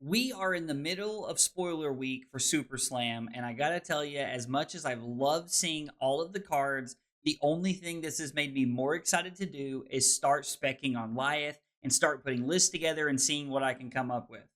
We are in the middle of spoiler week for Super Slam, and I gotta tell you, as much as I've loved seeing all of the cards, the only thing this has made me more excited to do is start specking on Lyath and start putting lists together and seeing what I can come up with.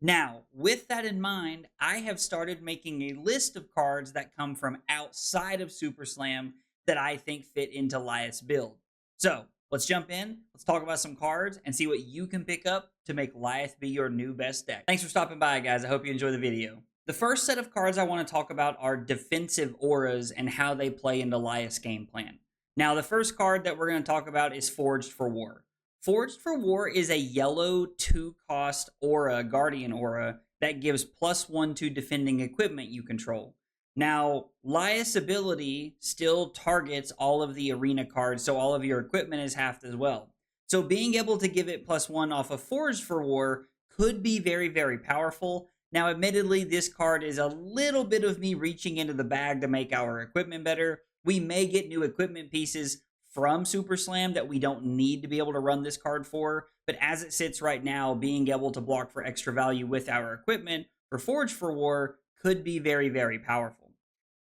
Now, with that in mind, I have started making a list of cards that come from outside of Super Slam that I think fit into Lyath's build. So let's jump in, let's talk about some cards and see what you can pick up to make Lyath be your new best deck. Thanks for stopping by, guys. I hope you enjoy the video. The first set of cards I want to talk about are defensive auras and how they play into Lyath's game plan. Now, the first card that we're going to talk about is Forged for War. Forged for War is a yellow 2-cost aura, Guardian aura, that gives +1 to defending equipment you control. Now, Lyath's ability still targets all of the arena cards, so all of your equipment is halved as well. So being able to give it +1 off of Forged for War could be very, very powerful. Now, admittedly, this card is a little bit of me reaching into the bag to make our equipment better. We may get new equipment pieces from Super Slam that we don't need to be able to run this card for, but as it sits right now, being able to block for extra value with our equipment for Forged for War could be very, very powerful.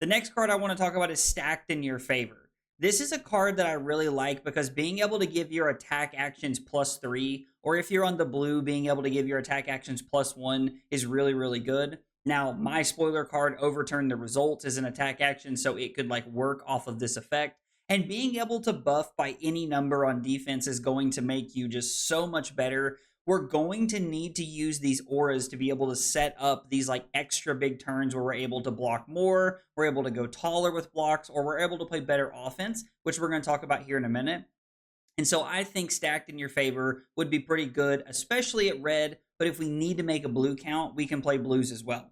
The next card I want to talk about is Stacked in Your Favor. This is a card that I really like because being able to give your attack actions +3, or if you're on the blue, being able to give your attack actions +1 is really, really good. Now, my spoiler card, Overturn the Results, is an attack action, so it could work off of this effect. And being able to buff by any number on defense is going to make you just so much better. We're going to need to use these auras to be able to set up these extra big turns where we're able to block more, we're able to go taller with blocks, or we're able to play better offense, which we're going to talk about here in a minute. And so I think Stacked in Your Favor would be pretty good, especially at red, but if we need to make a blue count, we can play blues as well.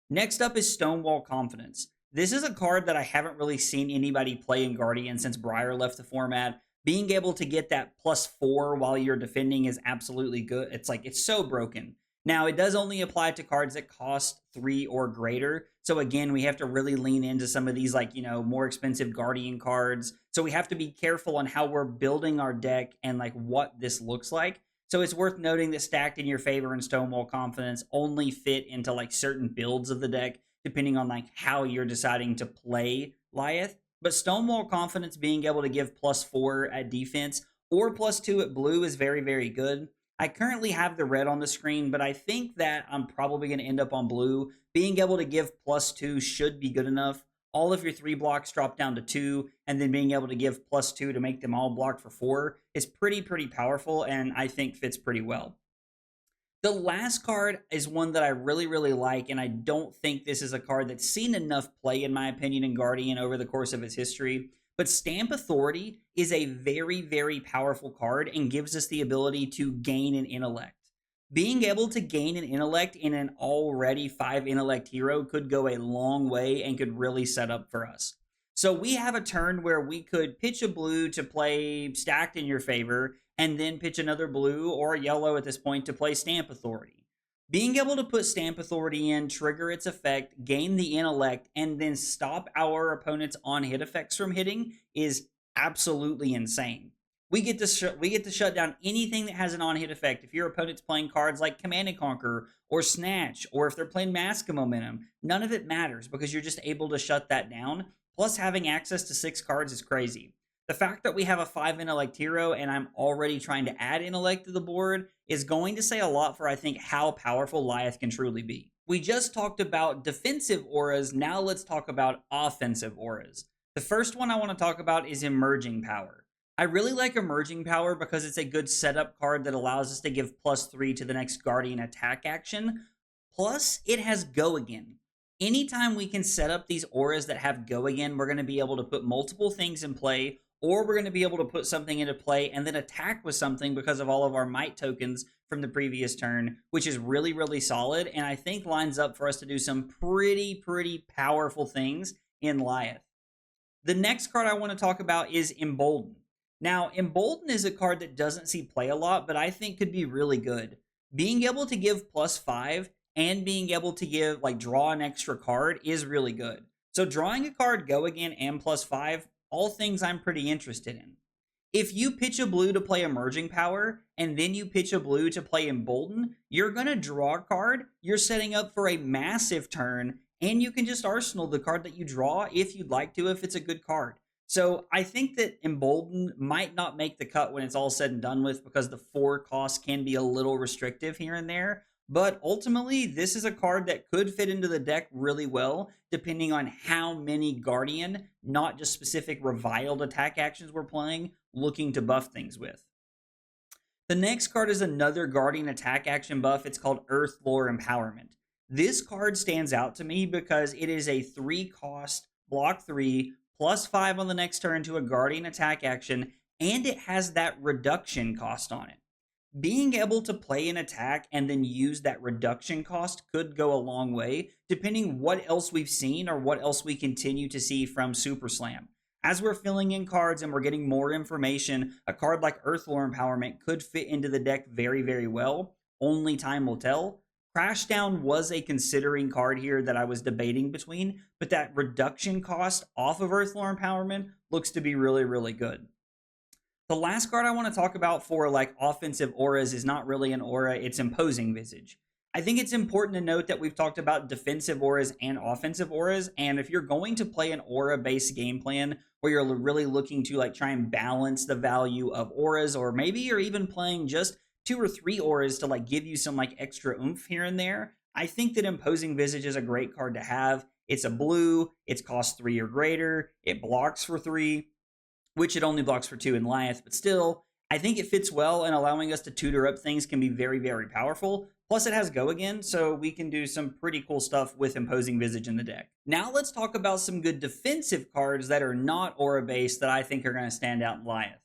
Next up is Stonewall Confidence. This is a card that I haven't really seen anybody play in Guardian since Briar left the format. Being able to get that +4 while you're defending is absolutely good. It's so broken. Now, it does only apply to cards that cost 3 or greater. So again, we have to really lean into some of these more expensive Guardian cards. So we have to be careful on how we're building our deck and what this looks like. So it's worth noting that Stacked in Your Favor and Stonewall Confidence only fit into certain builds of the deck, depending on how you're deciding to play Lyath. But Stonewall Confidence being able to give +4 at defense or +2 at blue is very, very good. I currently have the red on the screen, but I think that I'm probably going to end up on blue. Being able to give +2 should be good enough. All of your 3 blocks drop down to 2, and then being able to give +2 to make them all block for 4 is pretty powerful, and I think fits pretty well. The last card is one that I really, really like, and I don't think this is a card that's seen enough play, in my opinion, in Guardian over the course of its history. But Stamp Authority is a very, very powerful card and gives us the ability to gain an intellect. Being able to gain an intellect in an already 5 intellect hero could go a long way and could really set up for us. So we have a turn where we could pitch a blue to play Stacked in Your Favor, and then pitch another blue or yellow at this point to play Stamp Authority. Being able to put Stamp Authority in, trigger its effect, gain the intellect, and then stop our opponent's on-hit effects from hitting is absolutely insane. We get to shut down anything that has an on-hit effect. If your opponent's playing cards like Command & Conquer or Snatch, or if they're playing Mask of Momentum, none of it matters because you're just able to shut that down. Plus, having access to 6 cards is crazy. The fact that we have a 5 intellect hero and I'm already trying to add intellect to the board is going to say a lot for, I think, how powerful Lyath can truly be. We just talked about defensive auras. Now let's talk about offensive auras. The first one I want to talk about is Emerging Power. I really like Emerging Power because it's a good setup card that allows us to give +3 to the next Guardian attack action. Plus, it has Go Again. Anytime we can set up these auras that have Go Again, we're going to be able to put multiple things in play, or we're going to be able to put something into play and then attack with something because of all of our might tokens from the previous turn, which is really, really solid, and I think lines up for us to do some pretty powerful things in Lyath. The next card I want to talk about is Embolden. Now, Embolden is a card that doesn't see play a lot, but I think could be really good. Being able to give +5 and being able to give, draw an extra card is really good. So drawing a card, Go Again, and +5, all things I'm pretty interested in. If you pitch a blue to play Emerging Power, and then you pitch a blue to play Embolden, you're going to draw a card. You're setting up for a massive turn, and you can just arsenal the card that you draw if you'd like to, if it's a good card. So I think that Embolden might not make the cut when it's all said and done with, because the 4 cost can be a little restrictive here and there. But ultimately, this is a card that could fit into the deck really well, depending on how many Guardian, not just specific reviled attack actions we're playing, looking to buff things with. The next card is another Guardian attack action buff. It's called Earth Lore Empowerment. This card stands out to me because it is a 3 cost, block 3, +5 on the next turn to a Guardian attack action, and it has that reduction cost on it. Being able to play an attack and then use that reduction cost could go a long way, depending what else we've seen or what else we continue to see from Super Slam. As we're filling in cards and we're getting more information, a card like Earthlore Empowerment could fit into the deck very, very well. Only time will tell. Crashdown was a considering card here that I was debating between, but that reduction cost off of Earthlore Empowerment looks to be really, really good. The last card I want to talk about for like offensive auras is not really an aura, it's Imposing Visage. I think it's important to note that we've talked about defensive auras and offensive auras, and if you're going to play an aura-based game plan where you're really looking to like try and balance the value of auras, or maybe you're even playing just 2 or 3 auras to like give you some like extra oomph here and there, I think that Imposing Visage is a great card to have. It's a blue, it's cost 3 or greater, it blocks for 3, which it only blocks for 2 in Lyath, but still, I think it fits well, and allowing us to tutor up things can be very, very powerful. Plus, it has Go Again, so we can do some pretty cool stuff with Imposing Visage in the deck. Now, let's talk about some good defensive cards that are not aura-based that I think are going to stand out in Lyath.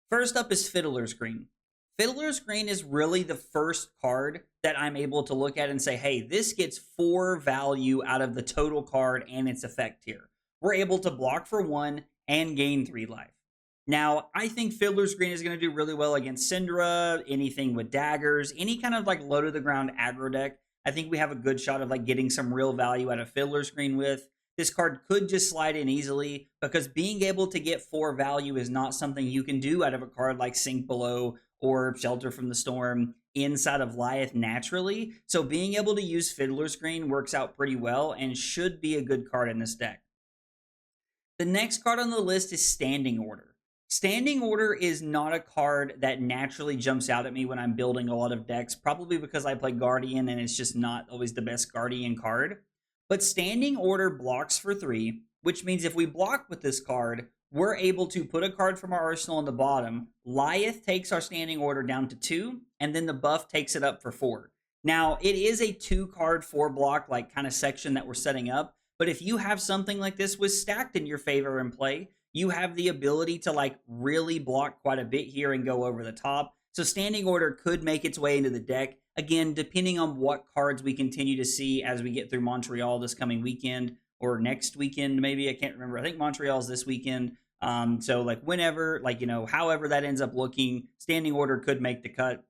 First up is Fiddler's Green. Fiddler's Green is really the first card that I'm able to look at and say, hey, this gets 4 value out of the total card and its effect here. We're able to block for 1 and gain 3 life. Now, I think Fiddler's Green is going to do really well against Syndra, anything with daggers, any kind of like low to the ground aggro deck. I think we have a good shot of like getting some real value out of Fiddler's Green with. This card could just slide in easily, because being able to get 4 value is not something you can do out of a card like Sink Below or Shelter from the Storm inside of Lyath naturally. So being able to use Fiddler's Green works out pretty well and should be a good card in this deck. The next card on the list is Standing Order. Standing Order is not a card that naturally jumps out at me when I'm building a lot of decks, probably because I play Guardian and it's just not always the best Guardian card. But Standing Order blocks for 3, which means if we block with this card, we're able to put a card from our arsenal on the bottom. Lyath takes our Standing Order down to 2, and then the buff takes it up for 4. Now, it is a 2-card 4-block like kind of section that we're setting up, but if you have something like this with stacked in your favor in play, you have the ability to like really block quite a bit here and go over the top. So Standing Order could make its way into the deck. Again, depending on what cards we continue to see as we get through Montreal this coming weekend or next weekend, maybe. I can't remember. I think Montreal's this weekend. So like whenever, like, you know, however that ends up looking, Standing Order could make the cut.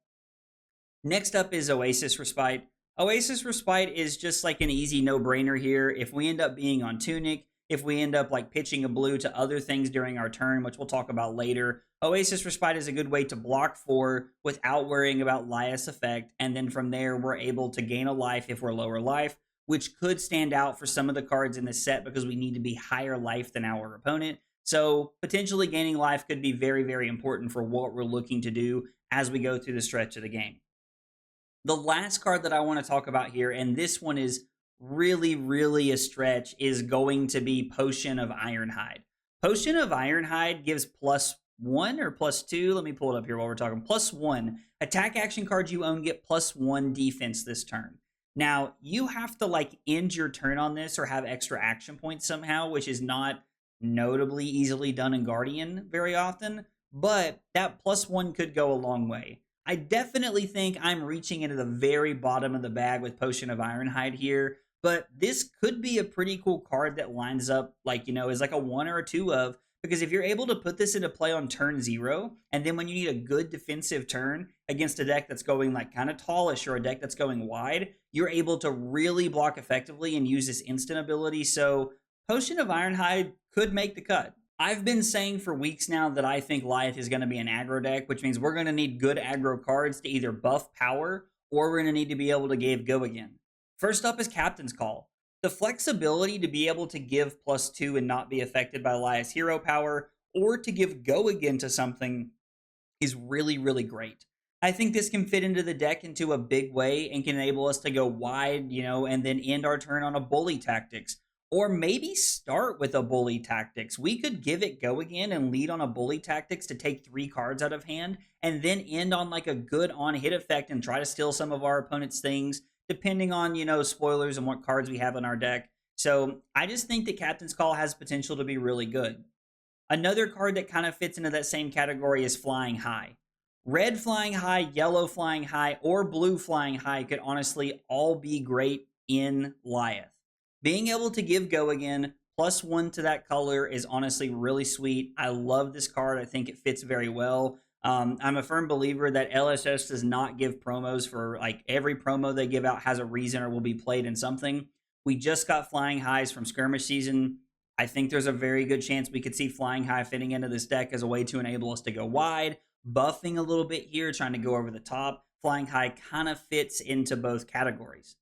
Next up is Oasis Respite. Oasis Respite is just like an easy no-brainer here. If we end up being on Tunic, if we end up like pitching a blue to other things during our turn, which we'll talk about later, Oasis Respite is a good way to block for without worrying about Lyath's effect. And then from there, we're able to gain a life if we're lower life, which could stand out for some of the cards in this set because we need to be higher life than our opponent. So potentially gaining life could be very, very important for what we're looking to do as we go through the stretch of the game. The last card that I want to talk about here, and this one is really, really a stretch, is going to be Potion of Ironhide. Potion of Ironhide gives +1 or +2. Let me pull it up here while we're talking. +1. Attack action cards you own get +1 defense this turn. Now, you have to like end your turn on this or have extra action points somehow, which is not notably easily done in Guardian very often, but that +1 could go a long way. I definitely think I'm reaching into the very bottom of the bag with Potion of Ironhide here, but this could be a pretty cool card that lines up like, you know, is like a 1 or a 2 of, because if you're able to put this into play on turn 0, and then when you need a good defensive turn against a deck that's going like kind of tallish or a deck that's going wide, you're able to really block effectively and use this instant ability. So Potion of Ironhide could make the cut. I've been saying for weeks now that I think Lyath is going to be an aggro deck, which means we're going to need good aggro cards to either buff power or we're going to need to be able to give go again. First up is Captain's Call. The flexibility to be able to give +2 and not be affected by Lyath's hero power or to give go again to something is really, really great. I think this can fit into the deck into a big way and can enable us to go wide, and then end our turn on a bully tactics. Or maybe start with a bully tactics. We could give it go again and lead on a bully tactics to take 3 cards out of hand and then end on like a good on hit effect and try to steal some of our opponent's things, depending on, spoilers and what cards we have in our deck. So I just think that Captain's Call has potential to be really good. Another card that kind of fits into that same category is Flying High. Red Flying High, yellow Flying High, or blue Flying High could honestly all be great in Lyath. Being able to give go again, +1 to that color is honestly really sweet. I love this card. I think it fits very well. I'm a firm believer that LSS does not give promos for like every promo they give out has a reason or will be played in something. We just got Flying Highs from Skirmish Season. I think there's a very good chance we could see Flying High fitting into this deck as a way to enable us to go wide, buffing a little bit here, trying to go over the top. Flying High kind of fits into both categories.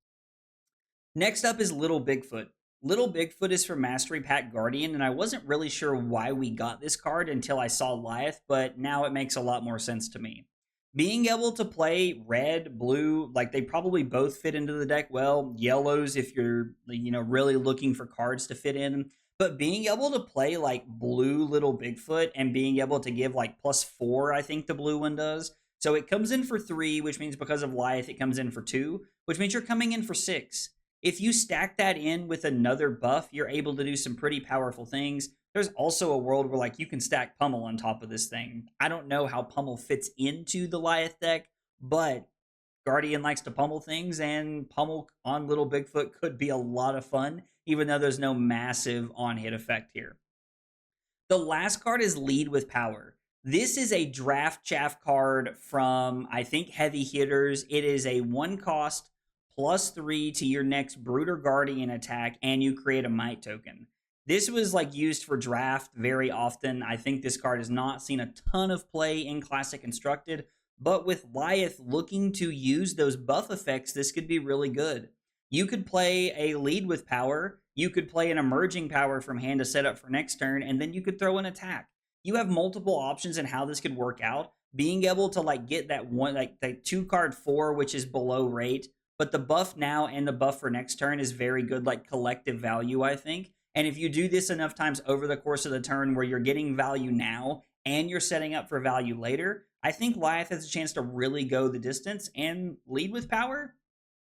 Next up is Little Bigfoot. Little Bigfoot is from Mastery Pack Guardian, and I wasn't really sure why we got this card until I saw Lyath, but now it makes a lot more sense to me. Being able to play red, blue, like they probably both fit into the deck well. Yellows if you're, really looking for cards to fit in. But being able to play like blue Little Bigfoot and being able to give like +4, I think the blue one does. So it comes in for 3, which means because of Lyath, it comes in for 2, which means you're coming in for 6. If you stack that in with another buff, you're able to do some pretty powerful things. There's also a world where like you can stack Pummel on top of this thing. I don't know how Pummel fits into the Lyath deck, but Guardian likes to pummel things, and Pummel on Little Bigfoot could be a lot of fun, even though there's no massive on-hit effect here. The last card is Lead with Power. This is a draft chaff card from, I think, Heavy Hitters. It is a 1 cost +3 to your next Brooder Guardian attack, and you create a Might token. This was like used for draft very often. I think this card has not seen a ton of play in Classic Constructed, but with Lyath looking to use those buff effects, this could be really good. You could play a Lead with Power, you could play an Emerging Power from hand to set up for next turn, and then you could throw an attack. You have multiple options in how this could work out. Being able to like get that one, like that 2-card 4, which is below rate, but the buff now and the buff for next turn is very good, like collective value, I think. And if you do this enough times over the course of the turn where you're getting value now and you're setting up for value later, I think Lyath has a chance to really go the distance, and Lead with Power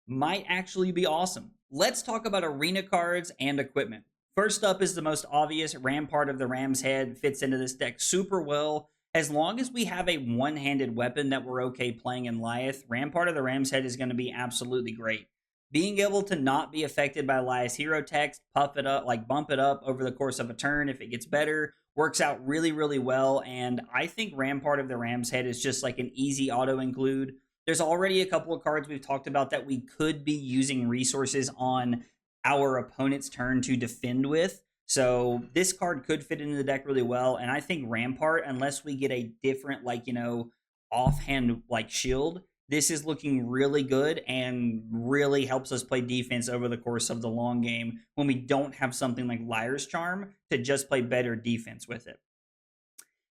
might actually be awesome. Let's talk about arena cards and equipment. First up is the most obvious. Rampart of the Ram's Head fits into this deck super well. As long as we have a one-handed weapon that we're okay playing in Lyath, Rampart of the Ram's Head is going to be absolutely great. Being able to not be affected by Lyath's hero text, puff it up, like bump it up over the course of a turn if it gets better, works out really, really well. And I think Rampart of the Ram's Head is just like an easy auto-include. There's already a couple of cards we've talked about that we could be using resources on our opponent's turn to defend with. So this card could fit into the deck really well. And I think Rampart, unless we get a different, offhand, shield, this is looking really good and really helps us play defense over the course of the long game when we don't have something like Liar's Charm to just play better defense with it.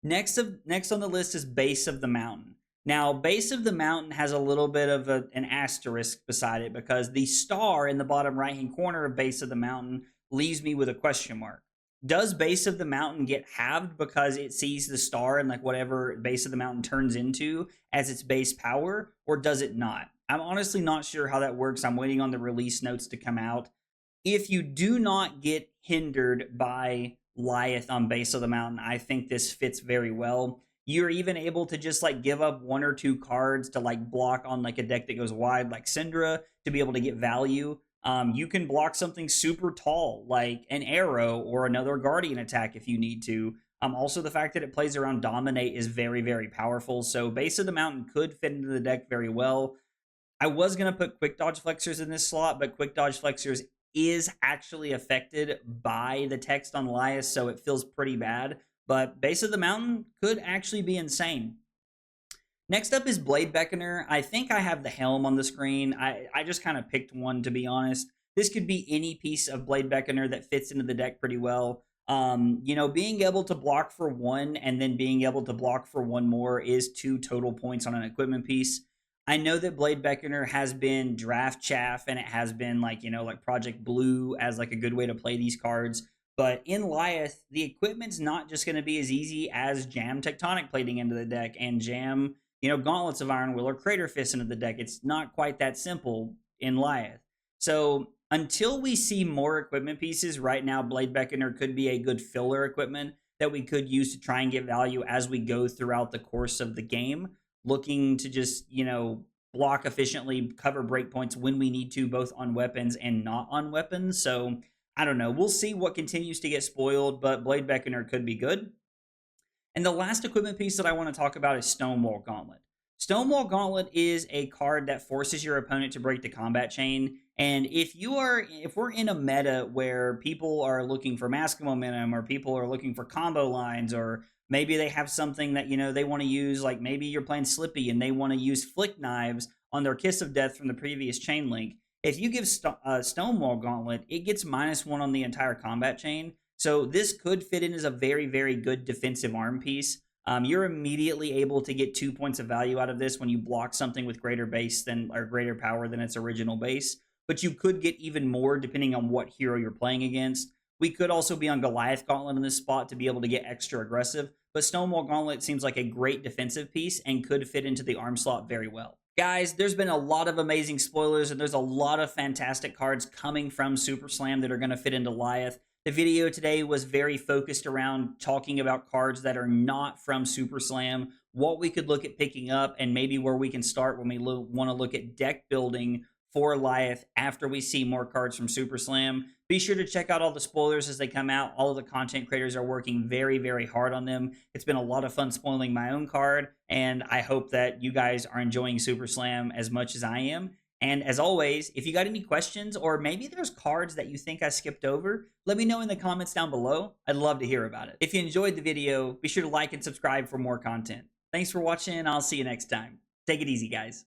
Next on the list is Base of the Mountain. Now, Base of the Mountain has a little bit of an asterisk beside it because the star in the bottom right-hand corner of Base of the Mountain leaves me with a question mark. Does Base of the Mountain get halved because it sees the star and whatever Base of the Mountain turns into as its base power, or does it not? I'm honestly not sure how that works. I'm waiting on the release notes to come out. If you do not get hindered by Lyath on Base of the Mountain, I think this fits very well. You're even able to just give up 1 or 2 cards to block on a deck that goes wide like Syndra to be able to get value. You can block something super tall like an arrow or another Guardian attack if you need to. Also, the fact that it plays around Dominate is very, very powerful. So Base of the Mountain could fit into the deck very well. I was going to put Quick Dodge Flexors in this slot, but Quick Dodge Flexors is actually affected by the text on Lyath, so it feels pretty bad. But Base of the Mountain could actually be insane. Next up is Blade Beckoner. I think I have the helm on the screen. I just kind of picked one, to be honest. This could be any piece of Blade Beckoner that fits into the deck pretty well. Being able to block for one and then being able to block for one more is 2 total points on an equipment piece. I know that Blade Beckoner has been draft chaff and it has been like Project Blue as like a good way to play these cards. But in Lyath, the equipment's not just going to be as easy as jam Tectonic Plating into the deck and jam Gauntlets of Iron Will or Crater Fist into the deck. It's not quite that simple in Lyath. So until we see more equipment pieces, right now Blade Beckoner could be a good filler equipment that we could use to try and get value as we go throughout the course of the game, looking to just, block efficiently, cover breakpoints when we need to, both on weapons and not on weapons. So I don't know. We'll see what continues to get spoiled, but Blade Beckoner could be good. And the last equipment piece that I want to talk about is Stonewall Gauntlet. Stonewall Gauntlet is a card that forces your opponent to break the combat chain. And if we're in a meta where people are looking for mask momentum, or people are looking for combo lines, or maybe they have something that they want to use, like maybe you're playing Slippy and they want to use Flick Knives on their Kiss of Death from the previous chain link. If you give Stonewall Gauntlet, it gets -1 on the entire combat chain. So this could fit in as a very, very good defensive arm piece. You're immediately able to get 2 points of value out of this when you block something with greater base than or greater power than its original base. But you could get even more depending on what hero you're playing against. We could also be on Goliath Gauntlet in this spot to be able to get extra aggressive. But Stonewall Gauntlet seems like a great defensive piece and could fit into the arm slot very well. Guys, there's been a lot of amazing spoilers and there's a lot of fantastic cards coming from Super Slam that are going to fit into Lyath. The video today was very focused around talking about cards that are not from Super Slam, what we could look at picking up, and maybe where we can start when we want to look at deck building for Lyath after we see more cards from Super Slam. Be sure to check out all the spoilers as they come out. All of the content creators are working very, very hard on them. It's been a lot of fun spoiling my own card, and I hope that you guys are enjoying Super Slam as much as I am. And as always, if you got any questions or maybe there's cards that you think I skipped over, let me know in the comments down below. I'd love to hear about it. If you enjoyed the video, be sure to like and subscribe for more content. Thanks for watching. I'll see you next time. Take it easy, guys.